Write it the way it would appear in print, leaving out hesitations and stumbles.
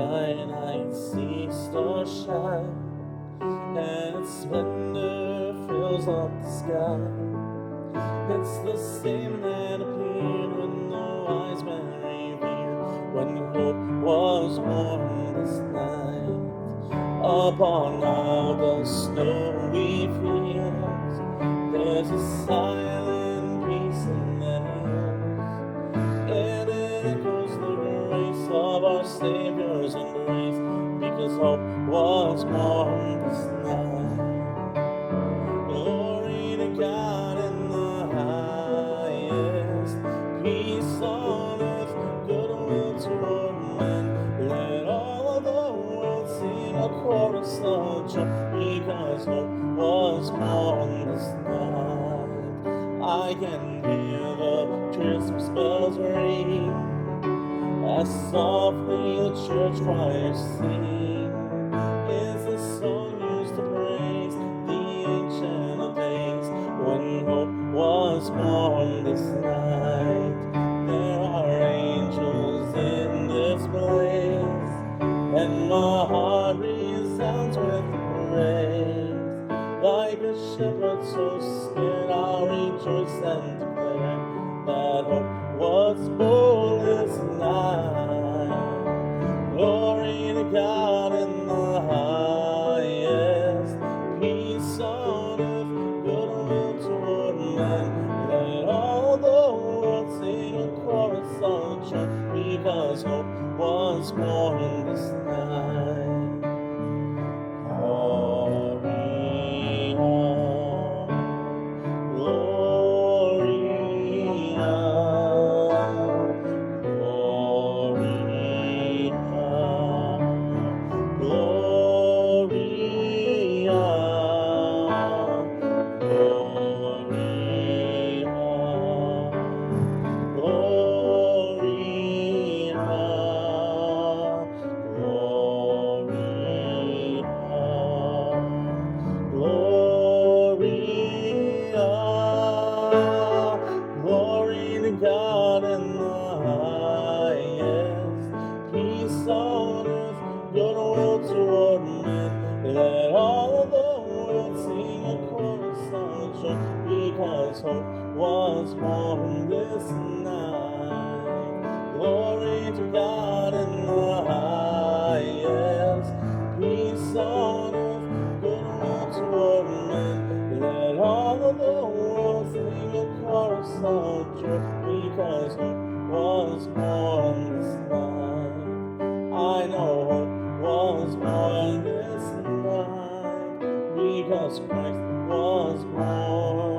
night ceased to shine, and its splendor fills up the sky. It's the same that appeared when the wise men revealed, when hope was born this night. Upon all the snowy fields, there's a silent peace in the hills, and it echoes the grace of our Savior's embrace, because hope was born this night. Glory to God in the highest, peace on earth, goodwill toward men. Let all of the world sing a chorus of joy, because hope was born this night. I can hear the Christmas bells ring, as softly the church choirs sing. Is the song used to praise the Ancient of Days, when hope was born this night? There are angels in this place, and my heart resounds with praise. Like a shepherd so scared, I'll rejoice and declare that hope was born this night. Glory to God in the highest, peace on earth, goodwill toward men. Let all the world sing a chorus of joy, because hope was born this night. Glory to God in the highest, peace on earth, goodwill toward men. Let all the world sing a chorus of joy, because hope was born this night. Glory to God in the highest, peace on earth, goodwill toward men. Let all of the world sing a chorus of joy, because hope was born this night. I know hope was born this night, because Christ was born.